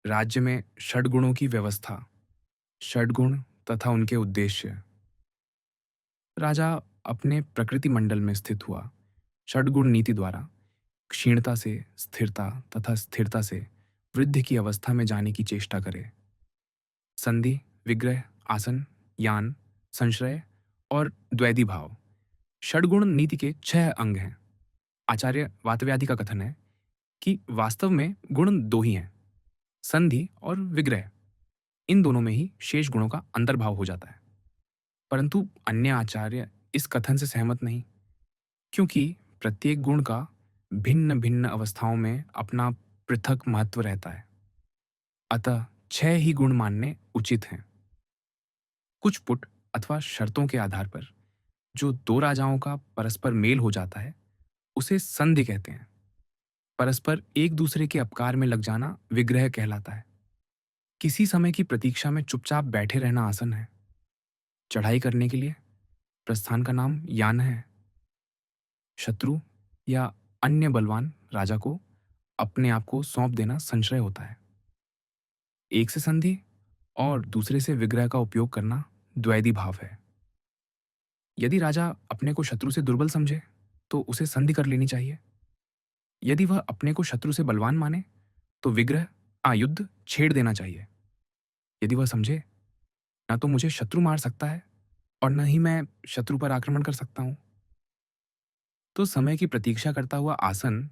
राज्य में षड्गुणों की व्यवस्था, षड्गुण तथा उनके उद्देश्य। राजा अपने प्रकृति मंडल में स्थित हुआ षड्गुण नीति द्वारा क्षीणता से स्थिरता तथा स्थिरता से वृद्धि की अवस्था में जाने की चेष्टा करे। संधि, विग्रह, आसन, यान, संश्रय और द्वैधी भाव षड्गुण नीति के 6 अंग हैं। आचार्य वातव्याधि का कथन है कि वास्तव में गुण दो ही हैं, संधि और विग्रह। इन दोनों में ही शेष गुणों का अंतर्भाव हो जाता है। परंतु अन्य आचार्य इस कथन से सहमत नहीं, क्योंकि प्रत्येक गुण का भिन्न भिन्न अवस्थाओं में अपना पृथक महत्व रहता है। अतः 6 ही गुण मानने उचित हैं। कुछ पुट अथवा शर्तों के आधार पर जो दो राजाओं का परस्पर मेल हो जाता है उसे संधि कहते हैं। परस्पर एक दूसरे के अपकार में लग जाना विग्रह कहलाता है। किसी समय की प्रतीक्षा में चुपचाप बैठे रहना आसन है। चढ़ाई करने के लिए प्रस्थान का नाम यान है। शत्रु या अन्य बलवान राजा को अपने आप को सौंप देना संशय होता है। एक से संधि और दूसरे से विग्रह का उपयोग करना द्वैधी भाव है। यदि राजा अपने को शत्रु से दुर्बल समझे तो उसे संधि कर लेनी चाहिए। यदि वह अपने को शत्रु से बलवान माने तो विग्रह युद्ध छेड़ देना चाहिए। यदि वह समझे न तो मुझे शत्रु मार सकता है और न ही मैं शत्रु पर आक्रमण कर सकता हूं, तो समय की प्रतीक्षा करता हुआ आसन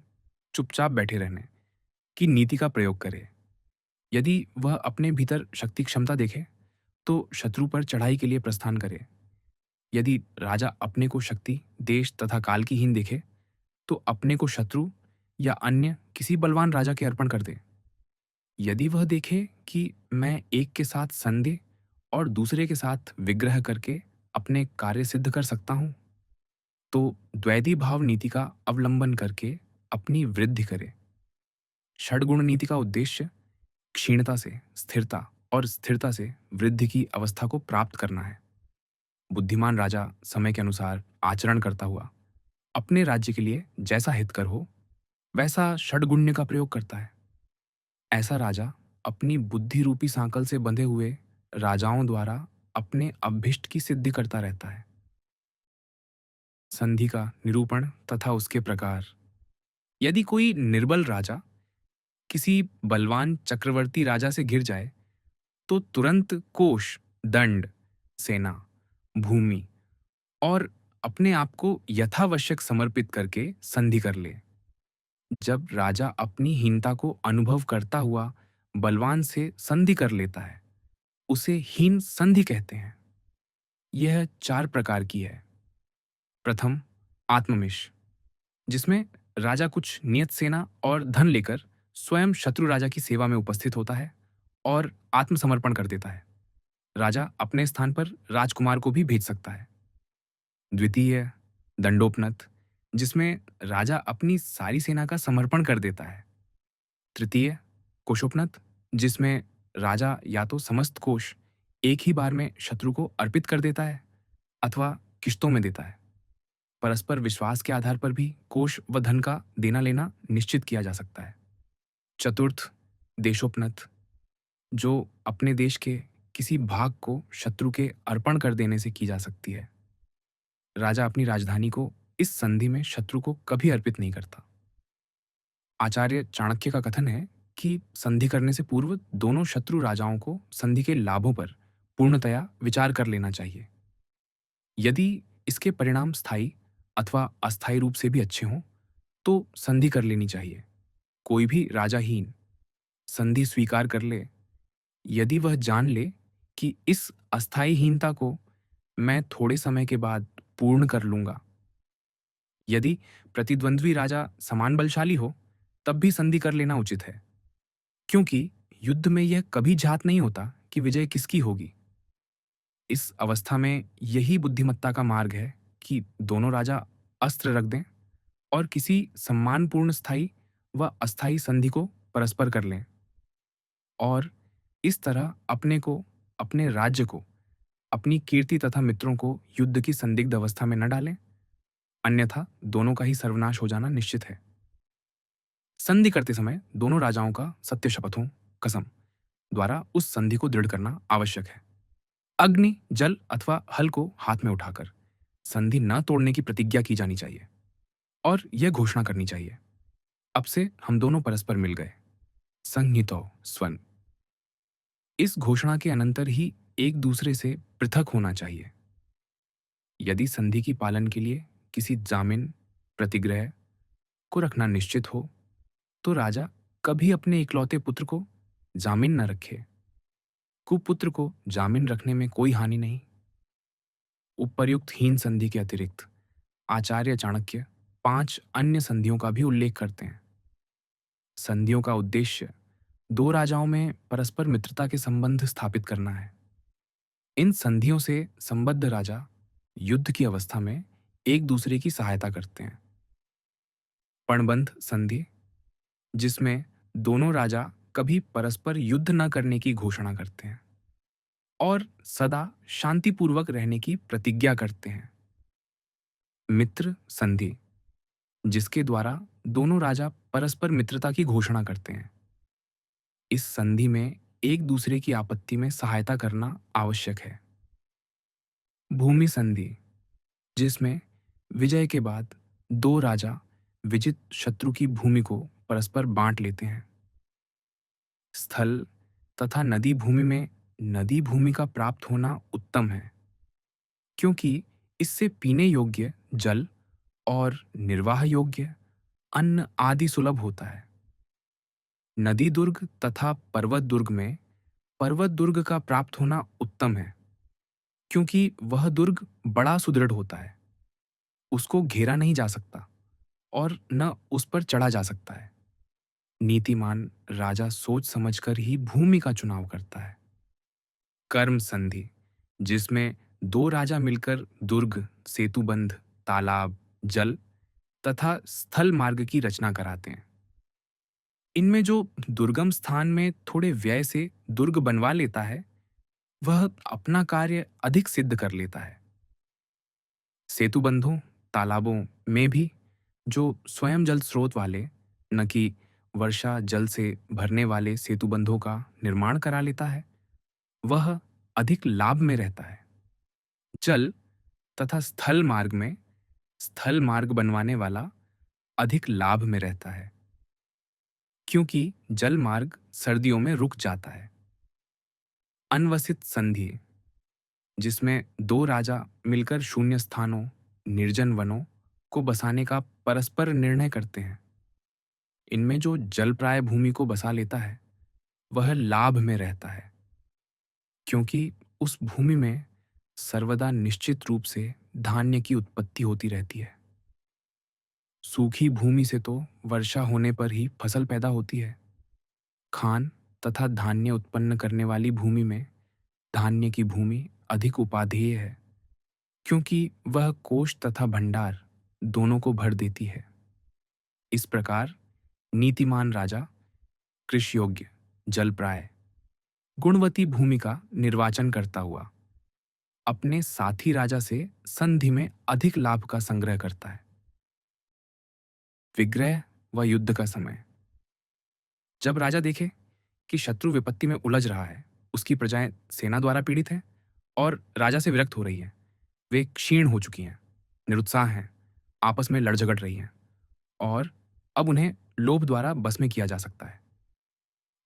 चुपचाप बैठे रहने की नीति का प्रयोग करे। यदि वह अपने भीतर शक्ति क्षमता देखे तो शत्रु पर चढ़ाई के लिए प्रस्थान करे। यदि राजा अपने को शक्ति, देश तथा काल की हीन देखे तो अपने को शत्रु या अन्य किसी बलवान राजा के अर्पण कर दे। यदि वह देखे कि मैं एक के साथ संधि और दूसरे के साथ विग्रह करके अपने कार्य सिद्ध कर सकता हूं, तो द्वैधी भाव नीति का अवलंबन करके अपनी वृद्धि करे। षड्गुण नीति का उद्देश्य क्षीणता से स्थिरता और स्थिरता से वृद्धि की अवस्था को प्राप्त करना है। बुद्धिमान राजा समय के अनुसार आचरण करता हुआ अपने राज्य के लिए जैसा हितकर हो वैसा षड्गुण्य का प्रयोग करता है। ऐसा राजा अपनी बुद्धि रूपी सांकल से बंधे हुए राजाओं द्वारा अपने अभीष्ट की सिद्धि करता रहता है। संधि का निरूपण तथा उसके प्रकार। यदि कोई निर्बल राजा किसी बलवान चक्रवर्ती राजा से घिर जाए तो तुरंत कोष, दंड, सेना, भूमि और अपने आप को यथावश्यक समर्पित करके संधि कर ले। जब राजा अपनी हीनता को अनुभव करता हुआ बलवान से संधि कर लेता है उसे हीन संधि कहते हैं। यह 4 प्रकार की है। प्रथम, आत्ममिश, जिसमें राजा कुछ नियत सेना और धन लेकर स्वयं शत्रु राजा की सेवा में उपस्थित होता है और आत्मसमर्पण कर देता है। राजा अपने स्थान पर राजकुमार को भी भेज सकता है। द्वितीय, दंडोपनत, जिसमें राजा अपनी सारी सेना का समर्पण कर देता है। तृतीय, कोशोपनत, जिसमें राजा या तो समस्त कोष एक ही बार में शत्रु को अर्पित कर देता है अथवा किश्तों में देता है। परस्पर विश्वास के आधार पर भी कोष व धन का देना लेना निश्चित किया जा सकता है। चतुर्थ, देशोपनत, जो अपने देश के किसी भाग को शत्रु के अर्पण कर देने से की जा सकती है। राजा अपनी राजधानी को इस संधि में शत्रु को कभी अर्पित नहीं करता। आचार्य चाणक्य का कथन है कि संधि करने से पूर्व दोनों शत्रु राजाओं को संधि के लाभों पर पूर्णतया विचार कर लेना चाहिए। यदि इसके परिणाम स्थायी अथवा अस्थायी रूप से भी अच्छे हों तो संधि कर लेनी चाहिए। कोई भी राजाहीन संधि स्वीकार कर ले यदि वह जान ले कि इस अस्थायी हीनता को मैं थोड़े समय के बाद पूर्ण कर लूंगा। यदि प्रतिद्वंद्वी राजा समान बलशाली हो तब भी संधि कर लेना उचित है, क्योंकि युद्ध में यह कभी ज्ञात नहीं होता कि विजय किसकी होगी। इस अवस्था में यही बुद्धिमत्ता का मार्ग है कि दोनों राजा अस्त्र रख दें और किसी सम्मानपूर्ण स्थायी व अस्थायी संधि को परस्पर कर लें और इस तरह अपने को, अपने राज्य को, अपनी कीर्ति तथा मित्रों को युद्ध की संदिग्ध अवस्था में न डालें, अन्यथा दोनों का ही सर्वनाश हो जाना निश्चित है। संधि करते समय दोनों राजाओं का सत्य शपथ हो, कसम द्वारा उस संधि को दृढ़ करना आवश्यक है। अग्नि, जल अथवा हल को हाथ में उठाकर संधि न तोड़ने की प्रतिज्ञा की जानी चाहिए और यह घोषणा करनी चाहिए, अब से हम दोनों परस्पर मिल गए। संहितो स्वन। इस घोषणा के अनंतर ही एक दूसरे से पृथक होना चाहिए। यदि संधि की पालन के लिए किसी जामिन, प्रतिग्रह को रखना निश्चित हो, तो राजा कभी अपने इकलौते पुत्र को जामिन न रखे। कुपुत्र को जामिन रखने में कोई हानि नहीं। उपर्युक्त हीन संधि के अतिरिक्त आचार्य चाणक्य 5 अन्य संधियों का भी उल्लेख करते हैं। संधियों का उद्देश्य दो राजाओं में परस्पर मित्रता के संबंध स्थापित करना है। इन संधियों से संबद्ध राजा युद्ध की अवस्था में एक दूसरे की सहायता करते हैं। पणबंध संधि, जिसमें दोनों राजा कभी परस्पर युद्ध न करने की घोषणा करते हैं और सदा शांतिपूर्वक रहने की प्रतिज्ञा करते हैं। मित्र संधि, जिसके द्वारा दोनों राजा परस्पर मित्रता की घोषणा करते हैं। इस संधि में एक दूसरे की आपत्ति में सहायता करना आवश्यक है। भूमि संधि, जिसमें विजय के बाद दो राजा विजित शत्रु की भूमि को परस्पर बांट लेते हैं। स्थल तथा नदी भूमि में नदी भूमि का प्राप्त होना उत्तम है, क्योंकि इससे पीने योग्य जल और निर्वाह योग्य अन्न आदि सुलभ होता है। नदी दुर्ग तथा पर्वत दुर्ग में पर्वत दुर्ग का प्राप्त होना उत्तम है, क्योंकि वह दुर्ग बड़ा सुदृढ़ होता है। उसको घेरा नहीं जा सकता और न उस पर चढ़ा जा सकता है। नीतिमान राजा सोच समझकर ही भूमि का चुनाव करता है। कर्म संधि, जिसमें दो राजा मिलकर दुर्ग, सेतुबंध, तालाब, जल तथा स्थल मार्ग की रचना कराते हैं। इनमें जो दुर्गम स्थान में थोड़े व्यय से दुर्ग बनवा लेता है, वह अपना कार्य अधिक सिद्ध कर लेता है। सेतुबंधों, तालाबों में भी जो स्वयं जल स्रोत वाले, न कि वर्षा जल से भरने वाले सेतुबंधों का निर्माण करा लेता है, वह अधिक लाभ में रहता है। जल तथा स्थल मार्ग में स्थल मार्ग बनवाने वाला अधिक लाभ में रहता है, क्योंकि जल मार्ग सर्दियों में रुक जाता है। अनवसित संधि, जिसमें दो राजा मिलकर शून्य स्थानों, निर्जन वनों को बसाने का परस्पर निर्णय करते हैं। इनमें जो जलप्राय भूमि को बसा लेता है, वह लाभ में रहता है, क्योंकि उस भूमि में सर्वदा निश्चित रूप से धान्य की उत्पत्ति होती रहती है। सूखी भूमि से तो वर्षा होने पर ही फसल पैदा होती है। खान तथा धान्य उत्पन्न करने वाली भूमि में धान्य की भूमि अधिक उपादेय है, क्योंकि वह कोष तथा भंडार दोनों को भर देती है। इस प्रकार नीतिमान राजा कृषि योग्य, जलप्राय, गुणवती भूमि का निर्वाचन करता हुआ अपने साथी राजा से संधि में अधिक लाभ का संग्रह करता है। विग्रह व युद्ध का समय। जब राजा देखे कि शत्रु विपत्ति में उलझ रहा है, उसकी प्रजाएं सेना द्वारा पीड़ित हैं और राजा से विरक्त हो रही हैं, वे क्षीण हो चुकी हैं, निरुत्साह हैं, आपस में लड़ झगड़ रही हैं और अब उन्हें लोभ द्वारा बस में किया जा सकता है।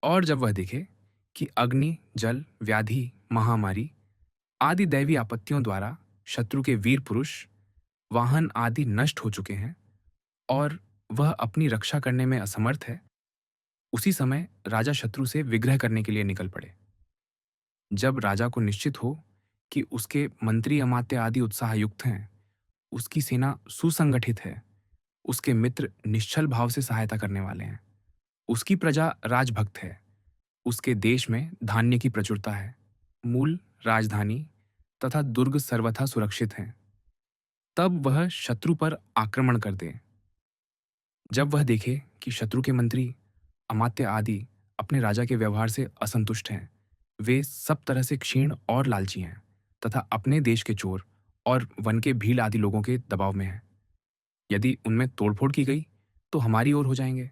और जब वह देखे कि अग्नि, जल, व्याधि, महामारी आदि दैवी आपत्तियों द्वारा शत्रु के वीर पुरुष, वाहन आदि नष्ट हो चुके हैं और वह अपनी रक्षा करने में असमर्थ है, उसी समय राजा शत्रु से विग्रह करने के लिए निकल पड़े। जब राजा को निश्चित हो कि उसके मंत्री अमात्य आदि उत्साहयुक्त हैं, उसकी सेना सुसंगठित है, उसके मित्र निश्चल भाव से सहायता करने वाले हैं, उसकी प्रजा राजभक्त है, उसके देश में धान्य की प्रचुरता है, मूल, राजधानी तथा दुर्ग सर्वथा सुरक्षित हैं, तब वह शत्रु पर आक्रमण कर दे। जब वह देखे कि शत्रु के मंत्री, अमात्य आदि अपने राजा के व्यवहार से असंतुष्ट हैं, वे सब तरह से क्षीण और लालची हैं तथा अपने देश के चोर और वन के भील आदि लोगों के दबाव में हैं, यदि उनमें तोड़फोड़ की गई तो हमारी ओर हो जाएंगे।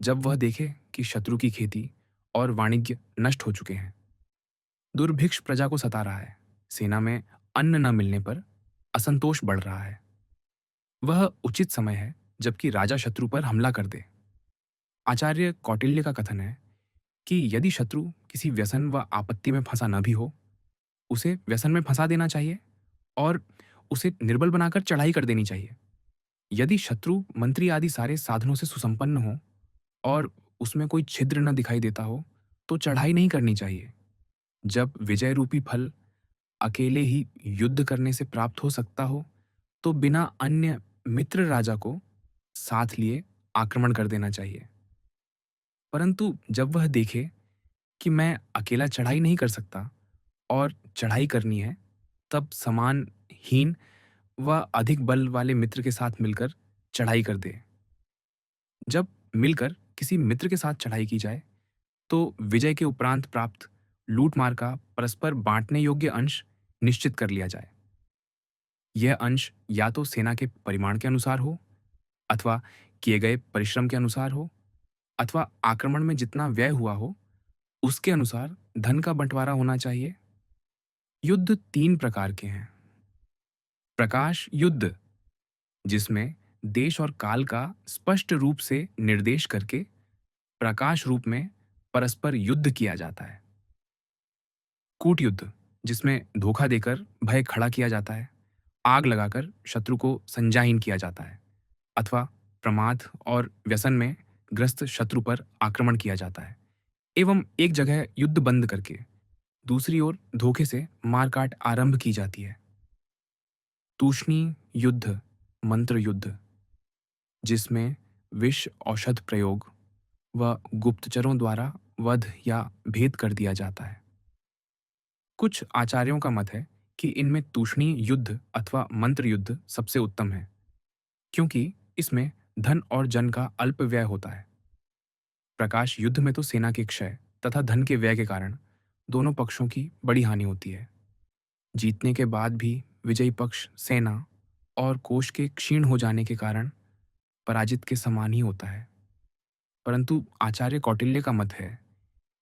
जब वह देखे कि शत्रु की खेती और वाणिज्य नष्ट हो चुके हैं। दुर्भिक्ष प्रजा को सता रहा है। सेना में अन्न न मिलने पर असंतोष बढ़ रहा है। वह उचित समय है जबकि राजा शत्रु पर हमला कर दे। आचार्य कौटिल्य का कथन है कि यदि शत्रु किसी व्यसन व आपत्ति में फंसा न भी हो, उसे व्यसन में फंसा देना चाहिए और उसे निर्बल बनाकर चढ़ाई कर देनी चाहिए। यदि शत्रु मंत्री आदि सारे साधनों से सुसंपन्न हो और उसमें कोई छिद्र न दिखाई देता हो, तो चढ़ाई नहीं करनी चाहिए। जब विजय रूपी फल अकेले ही युद्ध करने से प्राप्त हो सकता हो, तो बिना अन्य मित्र राजा को साथ लिए आक्रमण कर देना चाहिए। परंतु जब वह देखे कि मैं अकेला चढ़ाई नहीं कर सकता और चढ़ाई करनी है, तब समान हीन व अधिक बल वाले मित्र के साथ मिलकर चढ़ाई कर दे। जब मिलकर किसी मित्र के साथ चढ़ाई की जाए, तो विजय के उपरांत प्राप्त लूट-मार का परस्पर बाँटने योग्य अंश निश्चित कर लिया जाए। यह अंश या तो सेना के परिमाण के अनुसार हो, अथवा किए गए परिश्रम के अनुसार हो, अथवा आक्रमण में जितना व्यय हुआ हो, उसके अनुसार धन का बंटवारा होना चाहिए। युद्ध 3 प्रकार के हैं। प्रकाश युद्ध, जिसमें देश और काल का स्पष्ट रूप से निर्देश करके प्रकाश रूप में परस्पर युद्ध किया जाता है। कूट युद्ध, जिसमें धोखा देकर भय खड़ा किया जाता है, आग लगाकर शत्रु को संजाहीन किया जाता है, अथवा प्रमाद और व्यसन में ग्रस्त शत्रु पर आक्रमण किया जाता है एवं एक जगह युद्ध बंद करके दूसरी ओर धोखे से मारकाट आरंभ की जाती है। तूष्णीं युद्ध, मंत्र युद्ध, जिसमें विष औषध प्रयोग व गुप्तचरों द्वारा वध या भेद कर दिया जाता है। कुछ आचार्यों का मत है कि इनमें तूष्णीं युद्ध अथवा मंत्र युद्ध सबसे उत्तम है, क्योंकि इसमें धन और जन का अल्प व्यय होता है। प्रकाश युद्ध में तो सेना के क्षय तथा धन के व्यय के कारण दोनों पक्षों की बड़ी हानि होती है। जीतने के बाद भी विजयी पक्ष सेना और कोष के क्षीण हो जाने के कारण पराजित के समान ही होता है। परंतु आचार्य कौटिल्य का मत है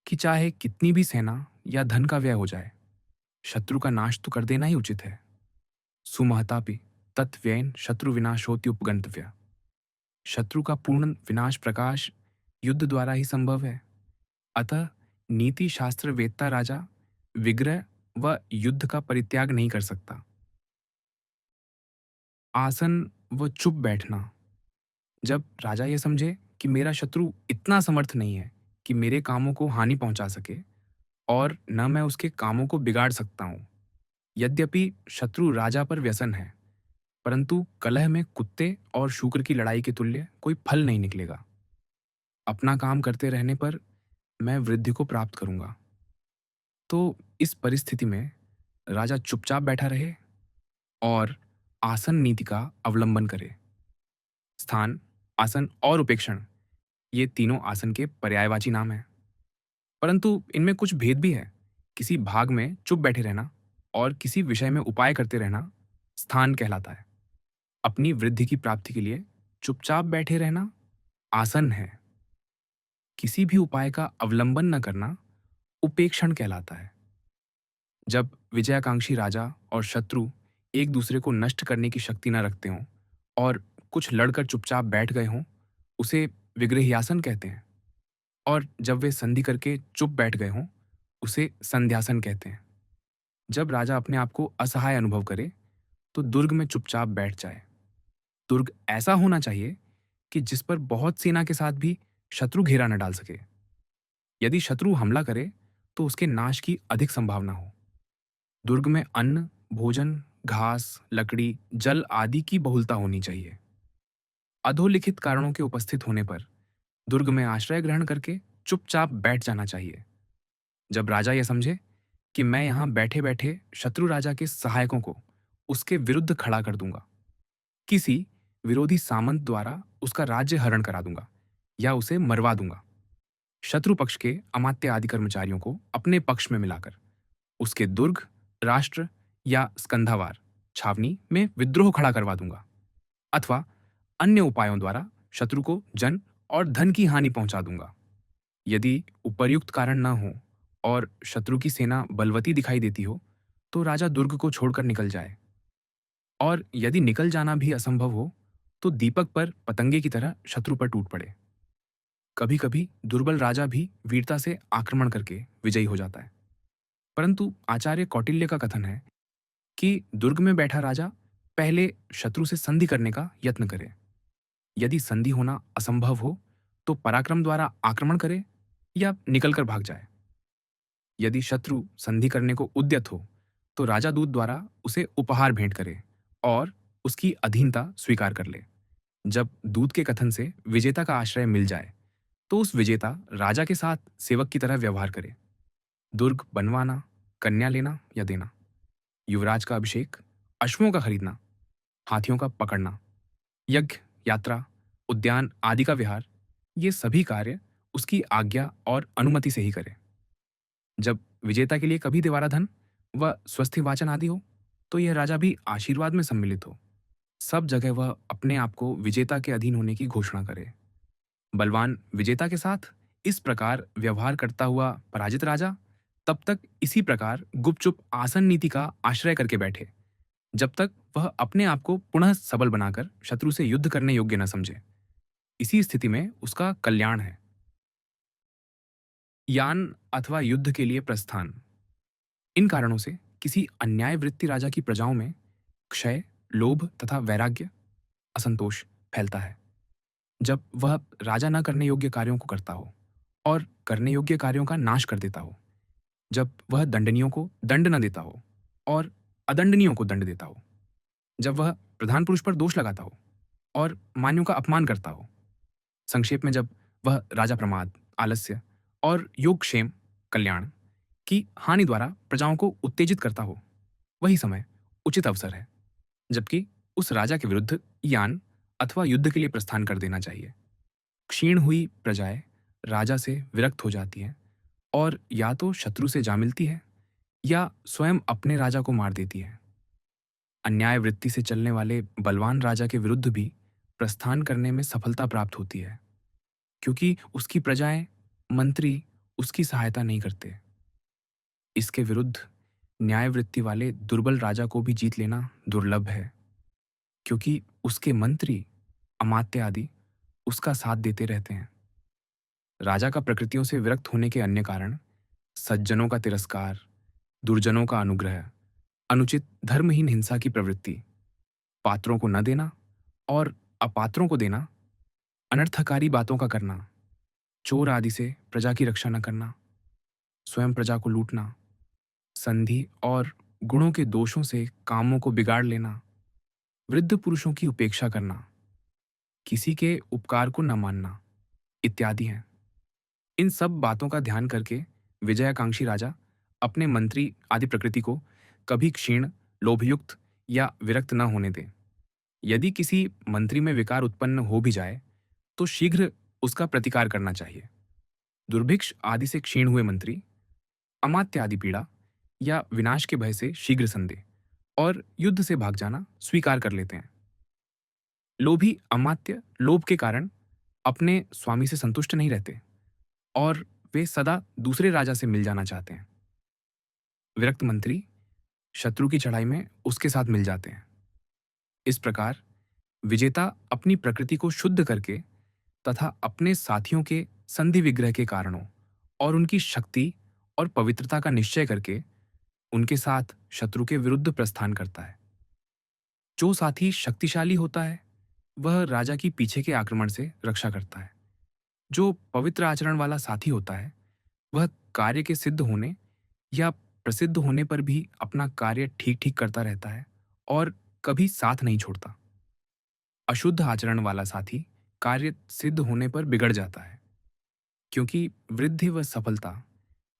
कि चाहे कितनी भी सेना या धन का व्यय हो जाए, शत्रु का नाश तो कर देना ही उचित है। सुमहतापि तत्व्ययेन शत्रु विनाशोत्युपगंतव्य। शत्रु का पूर्ण विनाश प्रकाश युद्ध द्वारा ही संभव है। अतः नीति शास्त्र वेत्ता राजा विग्रह व युद्ध का परित्याग नहीं कर सकता। आसन व चुप बैठना। जब राजा यह समझे कि मेरा शत्रु इतना समर्थ नहीं है कि मेरे कामों को हानि पहुंचा सके और न मैं उसके कामों को बिगाड़ सकता हूं, यद्यपि शत्रु राजा पर व्यसन है, परंतु कलह में कुत्ते और शूकर की लड़ाई के तुल्य कोई फल नहीं निकलेगा। अपना काम करते रहने पर मैं वृद्धि को प्राप्त करूंगा। तो इस परिस्थिति में राजा चुपचाप बैठा रहे और आसन नीति का अवलंबन करे। स्थान, आसन और उपेक्षण, ये तीनों आसन के पर्यायवाची नाम हैं। परंतु इनमें कुछ भेद भी है। किसी भाग में चुप बैठे रहना और किसी विषय में उपाय करते रहना स्थान कहलाता है। अपनी वृद्धि की प्राप्ति के लिए चुपचाप बैठे रहना आसन है। किसी भी उपाय का अवलंबन न करना उपेक्षण कहलाता है। जब विजयाकांक्षी राजा और शत्रु एक दूसरे को नष्ट करने की शक्ति न रखते हों और कुछ लड़कर चुपचाप बैठ गए हों, उसे विग्रह्यासन कहते हैं। और जब वे संधि करके चुप बैठ गए हों, उसे संध्यासन कहते हैं। जब राजा अपने आप को असहाय अनुभव करे, तो दुर्ग में चुपचाप बैठ जाए। दुर्ग ऐसा होना चाहिए कि जिस पर बहुत सेना के साथ भी शत्रु घेरा न डाल सके। यदि शत्रु हमला करे, तो उसके नाश की अधिक संभावना हो। दुर्ग में अन्न, भोजन, घास, लकड़ी, जल आदि की बहुलता होनी चाहिए। अधोलिखित कारणों के उपस्थित होने पर दुर्ग में आश्रय ग्रहण करके चुपचाप बैठ जाना चाहिए। जब राजा यह समझे कि मैं यहां बैठे बैठे शत्रु राजा के सहायकों को उसके विरुद्ध खड़ा कर दूंगा, किसी विरोधी सामंत द्वारा उसका राज्य हरण करा दूंगा या उसे मरवा दूंगा, शत्रु पक्ष के अमात्य आदि कर्मचारियों को अपने पक्ष में मिलाकर उसके दुर्ग, राष्ट्र या स्कंधावार छावनी में विद्रोह खड़ा करवा दूंगा, अथवा अन्य उपायों द्वारा शत्रु को जन और धन की हानि पहुंचा दूंगा। यदि उपर्युक्त कारण न हो और शत्रु की सेना बलवती दिखाई देती हो, तो राजा दुर्ग को छोड़कर निकल जाए। और यदि निकल जाना भी असंभव हो, तो दीपक पर पतंगे की तरह शत्रु पर टूट पड़े। कभी कभी दुर्बल राजा भी वीरता से आक्रमण करके विजयी हो जाता है। परंतु आचार्य कौटिल्य का कथन है कि दुर्ग में बैठा राजा पहले शत्रु से संधि करने का यत्न करे। यदि संधि होना असंभव हो, तो पराक्रम द्वारा आक्रमण करे या निकलकर भाग जाए। यदि शत्रु संधि करने को उद्यत हो, तो राजा दूत द्वारा उसे उपहार भेंट करे और उसकी अधीनता स्वीकार कर ले। जब दूत के कथन से विजेता का आश्रय मिल जाए, तो उस विजेता राजा के साथ सेवक की तरह व्यवहार करे। दुर्ग बनवाना, कन्या लेना या देना, युवराज का अभिषेक, अश्वों का खरीदना, हाथियों का पकड़ना, यज्ञ, यात्रा, उद्यान आदि का विहार, ये सभी कार्य उसकी आज्ञा और अनुमति से ही करे। जब विजेता के लिए कभी दिवाराधन व स्वस्थि वाचन आदि हो, तो यह राजा भी आशीर्वाद में सम्मिलित हो। सब जगह वह अपने आप को विजेता के अधीन होने की घोषणा करे। बलवान विजेता के साथ इस प्रकार व्यवहार करता हुआ पराजित राजा तब तक इसी प्रकार गुपचुप आसन नीति का आश्रय करके बैठे, जब तक वह अपने आप को पुनः सबल बनाकर शत्रु से युद्ध करने योग्य न समझे। इसी स्थिति में उसका कल्याण है। यान अथवा युद्ध के लिए प्रस्थान। इन कारणों से किसी अन्यायवृत्ति राजा की प्रजाओं में क्षय, लोभ तथा वैराग्य, असंतोष फैलता है। जब वह राजा न करने योग्य कार्यों को करता हो और करने योग्य कार्यों का नाश कर देता हो, जब वह दंडनीयों को दंड न देता हो और अदंडनीयों को दंड देता हो, जब वह प्रधान पुरुष पर दोष लगाता हो और मान्यों का अपमान करता हो, संक्षेप में जब वह राजा प्रमाद, आलस्य और योगक्षेम, कल्याण की हानि द्वारा प्रजाओं को उत्तेजित करता हो, वही समय उचित अवसर है जबकि उस राजा के विरुद्ध यान अथवा युद्ध के लिए प्रस्थान कर देना चाहिए। क्षीण हुई प्रजाएं राजा से विरक्त हो जाती हैं और या तो शत्रु से जा मिलती है या स्वयं अपने राजा को मार देती है। अन्याय वृत्ति से चलने वाले बलवान राजा के विरुद्ध भी प्रस्थान करने में सफलता प्राप्त होती है, क्योंकि उसकी प्रजाएं, मंत्री उसकी सहायता नहीं करते। इसके विरुद्ध न्यायवृत्ति वाले दुर्बल राजा को भी जीत लेना दुर्लभ है, क्योंकि उसके मंत्री, अमात्य आदि उसका साथ देते रहते हैं। राजा का प्रकृतियों से विरक्त होने के अन्य कारण सज्जनों का तिरस्कार, दुर्जनों का अनुग्रह, अनुचित धर्महीन हिंसा की प्रवृत्ति, पात्रों को न देना और अपात्रों को देना, अनर्थकारी बातों का करना, चोर आदि से प्रजा की रक्षा न करना, स्वयं प्रजा को लूटना, संधि और गुणों के दोषों से कामों को बिगाड़ लेना, वृद्ध पुरुषों की उपेक्षा करना, किसी के उपकार को न मानना इत्यादि हैं। इन सब बातों का ध्यान करके विजयाकांक्षी राजा अपने मंत्री आदि प्रकृति को कभी क्षीण, लोभयुक्त या विरक्त न होने दे। यदि किसी मंत्री में विकार उत्पन्न हो भी जाए, तो शीघ्र उसका प्रतिकार करना चाहिए। दुर्भिक्ष आदि से क्षीण हुए मंत्री अमात्य आदि पीड़ा या विनाश के भय से शीघ्र संदेह और युद्ध से भाग जाना स्वीकार कर लेते हैं। लोभी अमात्य लोभ के कारण अपने स्वामी से संतुष्ट नहीं रहते और वे सदा दूसरे राजा से मिल जाना चाहते हैं। विरक्त मंत्री शत्रु की चढ़ाई में उसके साथ मिल जाते हैं। इस प्रकार विजेता अपनी प्रकृति को शुद्ध करके तथा अपने साथियों के संधि विग्रह के कारणों और उनकी शक्ति और पवित्रता का निश्चय करके उनके साथ शत्रु के विरुद्ध प्रस्थान करता है। जो साथी शक्तिशाली होता है, वह राजा की पीछे के आक्रमण से रक्षा करता है। जो पवित्र आचरण वाला साथी होता है, वह कार्य के सिद्ध होने या प्रसिद्ध होने पर भी अपना कार्य ठीक ठीक करता रहता है और कभी साथ नहीं छोड़ता। अशुद्ध आचरण वाला साथी कार्य सिद्ध होने पर बिगड़ जाता है, क्योंकि वृद्धि व सफलता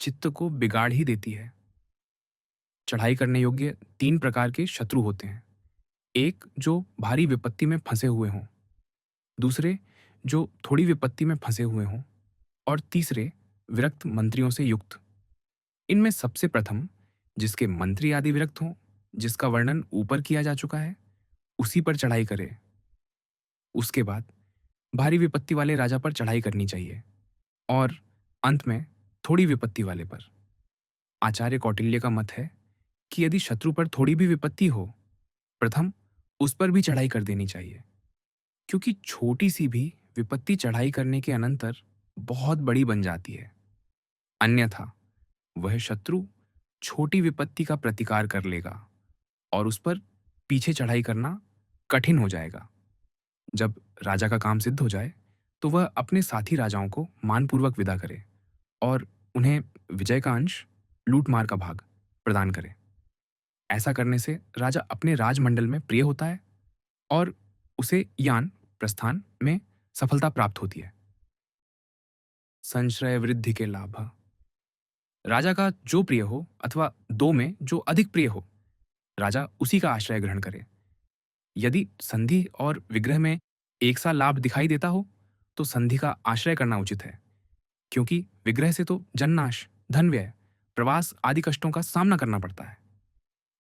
चित्त को बिगाड़ ही देती है। चढ़ाई करने योग्य 3 प्रकार के शत्रु होते हैं। एक जो भारी विपत्ति में फंसे हुए हों, दूसरे जो थोड़ी विपत्ति में फंसे हुए हों और तीसरे विरक्त मंत्रियों से युक्त। इनमें सबसे प्रथम जिसके मंत्री आदि विरक्त हों, जिसका वर्णन ऊपर किया जा चुका है, उसी पर चढ़ाई करे। उसके बाद भारी विपत्ति वाले राजा पर चढ़ाई करनी चाहिए और अंत में थोड़ी विपत्ति वाले पर। आचार्य कौटिल्य का मत है कि यदि शत्रु पर थोड़ी भी विपत्ति हो, प्रथम उस पर भी चढ़ाई कर देनी चाहिए, क्योंकि छोटी सी भी विपत्ति चढ़ाई करने के अनंतर बहुत बड़ी बन जाती है। अन्यथा वह शत्रु छोटी विपत्ति का प्रतिकार कर लेगा और उस पर पीछे चढ़ाई करना कठिन हो जाएगा। जब राजा का काम सिद्ध हो जाए, तो वह अपने साथी राजाओं को मानपूर्वक विदा करे और उन्हें विजय का अंश, लूट-मार का भाग प्रदान करे। ऐसा करने से राजा अपने राजमंडल में प्रिय होता है और उसे यान प्रस्थान में सफलता प्राप्त होती है। संश्रय वृद्धि के लाभ। राजा का जो प्रिय हो अथवा दो में जो अधिक प्रिय हो, राजा उसी का आश्रय ग्रहण करे। यदि संधि और विग्रह में एक सा लाभ दिखाई देता हो, तो संधि का आश्रय करना उचित है, क्योंकि विग्रह से तो जननाश, धन व्यय, प्रवास आदि कष्टों का सामना करना पड़ता है।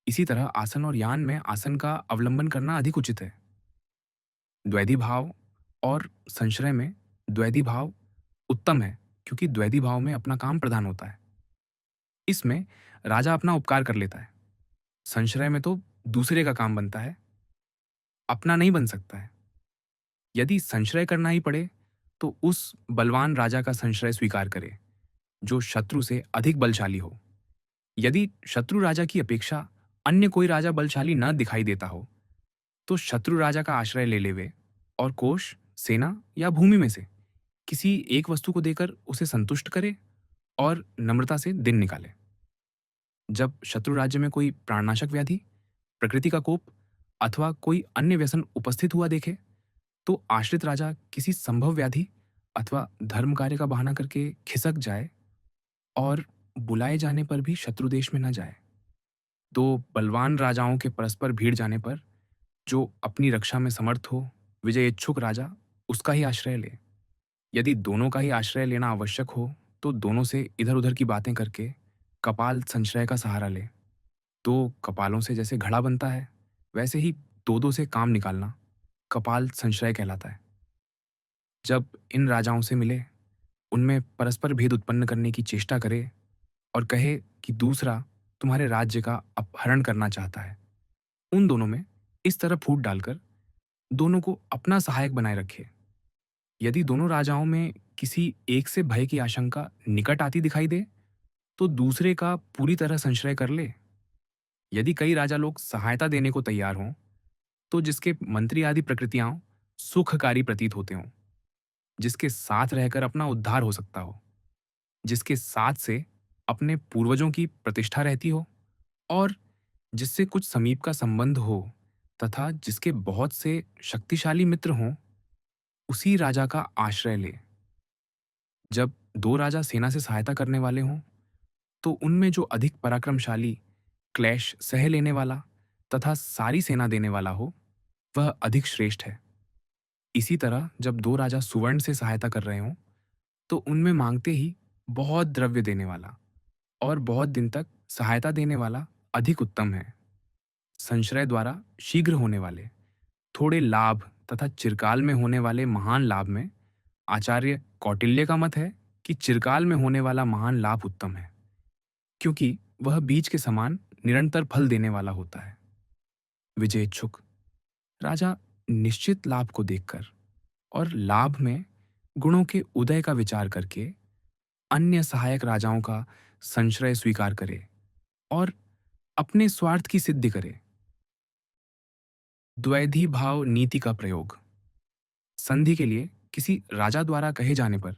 इसी तरह आसन और यान में आसन का अवलंबन करना अधिक उचित है। द्वैधी भाव और संश्रय में द्वैधी भाव उत्तम है, क्योंकि द्वैधी भाव में अपना काम प्रधान होता है। इसमें राजा अपना उपकार कर लेता है। संश्रय में तो दूसरे का काम बनता है, अपना नहीं बन सकता है। यदि संश्रय करना ही पड़े, तो उस बलवान राजा का संश्रय स्वीकार करे जो शत्रु से अधिक बलशाली हो। यदि शत्रु राजा की अपेक्षा अन्य कोई राजा बलशाली न दिखाई देता हो, तो शत्रु राजा का आश्रय ले लेवे और कोष, सेना या भूमि में से किसी एक वस्तु को देकर उसे संतुष्ट करे और नम्रता से दिन निकाले। जब शत्रु राज्य में कोई प्राणनाशक व्याधि, प्रकृति का कोप अथवा कोई अन्य व्यसन उपस्थित हुआ देखे, तो आश्रित राजा किसी संभव व्याधि अथवा धर्म कार्य का बहाना करके खिसक जाए और बुलाए जाने पर भी शत्रु देश में न जाए। दो बलवान राजाओं के परस्पर भीड़ जाने पर जो अपनी रक्षा में समर्थ हो, विजय इच्छुक राजा उसका ही आश्रय ले। यदि दोनों का ही आश्रय लेना आवश्यक हो, तो दोनों से इधर उधर की बातें करके कपाल संश्रय का सहारा ले। दो कपालों से जैसे घड़ा बनता है, वैसे ही दो दो से काम निकालना कपाल संश्रय कहलाता है। जब इन राजाओं से मिले, उनमें परस्पर भेद उत्पन्न करने की चेष्टा करे और कहे कि दूसरा तुम्हारे राज्य का अपहरण करना चाहता है, उन दोनों में इस तरह फूट डालकर दोनों को अपना सहायक बनाए रखे। यदि दोनों राजाओं में किसी एक से भय की आशंका निकट आती दिखाई दे, तो दूसरे का पूरी तरह संश्रय कर ले। यदि कई राजा लोग सहायता देने को तैयार हों, तो जिसके मंत्री आदि प्रकृतियां सुखकारी प्रतीत होते हों, जिसके साथ रहकर अपना उद्धार हो सकता हो, जिसके साथ से अपने पूर्वजों की प्रतिष्ठा रहती हो और जिससे कुछ समीप का संबंध हो तथा जिसके बहुत से शक्तिशाली मित्र हों, उसी राजा का आश्रय ले। जब दो राजा सेना से सहायता करने वाले हों, तो उनमें जो अधिक पराक्रमशाली, क्लेश सह लेने वाला तथा सारी सेना देने वाला हो, वह अधिक श्रेष्ठ है। इसी तरह जब दो राजा सुवर्ण से सहायता कर रहे हों, तो उनमें मांगते ही बहुत द्रव्य देने वाला और बहुत दिन तक सहायता देने वाला अधिक उत्तम है। संश्रय द्वारा शीघ्र होने वाले थोड़े लाभ तथा चिरकाल में होने वाले महान लाभ में आचार्य कौटिल्य का मत है कि चिरकाल में होने वाला महान लाभ उत्तम है, क्योंकि वह बीज के समान निरंतर फल देने वाला होता है। विजय इच्छुक राजा निश्चित लाभ को देखकर और लाभ में गुणों के उदय का विचार करके अन्य सहायक राजाओं का संश्रय स्वीकार करे और अपने स्वार्थ की सिद्धि करे। द्वैधी भाव नीति का प्रयोग। संधि के लिए किसी राजा द्वारा कहे जाने पर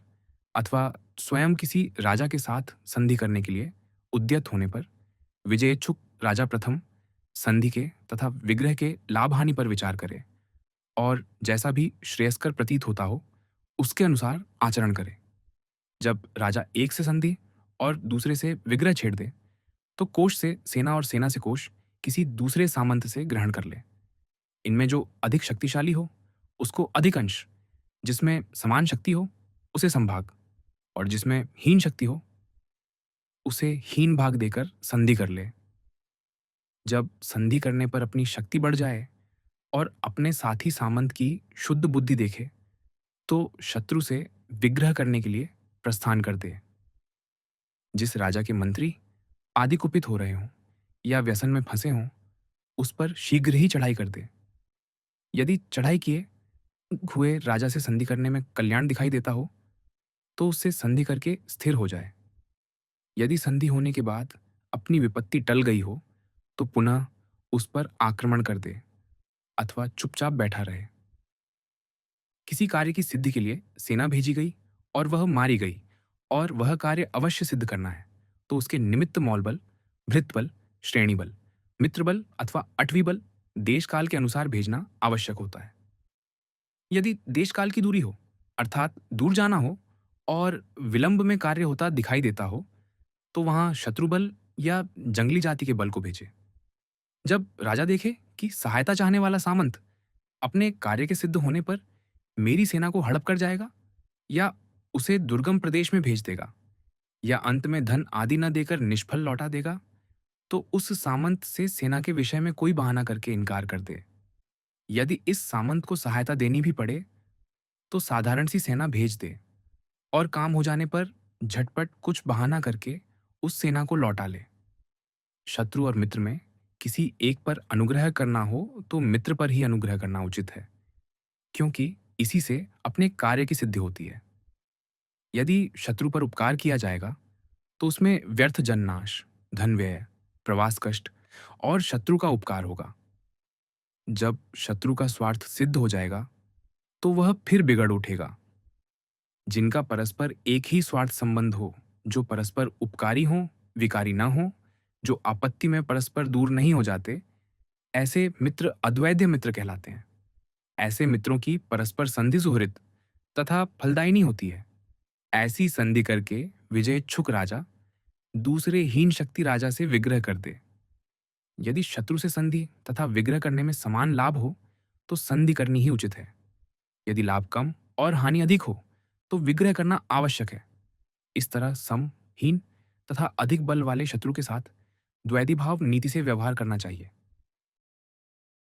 अथवा स्वयं किसी राजा के साथ संधि करने के लिए उद्यत होने पर विजयेच्छुक राजा प्रथम संधि के तथा विग्रह के लाभ हानि पर विचार करे और जैसा भी श्रेयस्कर प्रतीत होता हो, उसके अनुसार आचरण करे। जब राजा एक से संधि और दूसरे से विग्रह छेड़ दे, तो कोष से सेना और सेना से कोष किसी दूसरे सामंत से ग्रहण कर ले। इनमें जो अधिक शक्तिशाली हो, उसको अधिक अंश, जिसमें समान शक्ति हो उसे संभाग, और जिसमें हीन शक्ति हो उसे हीन भाग देकर संधि कर ले। जब संधि करने पर अपनी शक्ति बढ़ जाए और अपने साथी सामंत की शुद्ध बुद्धि देखे, तो शत्रु से विग्रह करने के लिए प्रस्थान कर दे। जिस राजा के मंत्री आदि कुपित हो रहे हों या व्यसन में फंसे हों, उस पर शीघ्र ही चढ़ाई कर दे। यदि चढ़ाई किए हुए राजा से संधि करने में कल्याण दिखाई देता हो, तो उससे संधि करके स्थिर हो जाए। यदि संधि होने के बाद अपनी विपत्ति टल गई हो, तो पुनः उस पर आक्रमण कर दे अथवा चुपचाप बैठा रहे। किसी कार्य की सिद्धि के लिए सेना भेजी गई और वह मारी गई और वह कार्य अवश्य सिद्ध करना है, तो उसके निमित्त मौल बल, भृत बल, श्रेणी बल, मित्र बल अथवा अटवी बल देश काल के अनुसार भेजना आवश्यक होता है। यदि देश काल की दूरी हो, अर्थात दूर जाना हो और विलंब में कार्य होता दिखाई देता हो, तो वहां शत्रु बल या जंगली जाति के बल को भेजे। जब राजा देखे कि सहायता चाहने वाला सामंत अपने कार्य के सिद्ध होने पर मेरी सेना को हड़प कर जाएगा या उसे दुर्गम प्रदेश में भेज देगा या अंत में धन आदि न देकर निष्फल लौटा देगा, तो उस सामंत से सेना के विषय में कोई बहाना करके इनकार कर दे। यदि इस सामंत को सहायता देनी भी पड़े, तो साधारण सी सेना भेज दे और काम हो जाने पर झटपट कुछ बहाना करके उस सेना को लौटा ले। शत्रु और मित्र में किसी एक पर अनुग्रह करना हो तो मित्र पर ही अनुग्रह करना उचित है, क्योंकि इसी से अपने कार्य की सिद्धि होती है। यदि शत्रु पर उपकार किया जाएगा, तो उसमें व्यर्थ जननाश, धन व्यय, प्रवास कष्ट और शत्रु का उपकार होगा। जब शत्रु का स्वार्थ सिद्ध हो जाएगा, तो वह फिर बिगड़ उठेगा। जिनका परस्पर एक ही स्वार्थ संबंध हो, जो परस्पर उपकारी हों, विकारी न हों, जो आपत्ति में परस्पर दूर नहीं हो जाते, ऐसे मित्र अद्वैध मित्र कहलाते हैं। ऐसे मित्रों की परस्पर संधि सुहृद तथा फलदायिनी होती है। ऐसी संधि करके विजयेच्छुक राजा दूसरे हीन शक्ति राजा से विग्रह कर दे। यदि शत्रु से संधि तथा विग्रह करने में समान लाभ हो, तो संधि करनी ही उचित है। यदि लाभ कम और हानि अधिक हो, तो विग्रह करना आवश्यक है। इस तरह सम, हीन तथा अधिक बल वाले शत्रु के साथ द्वैधी भाव नीति से व्यवहार करना चाहिए।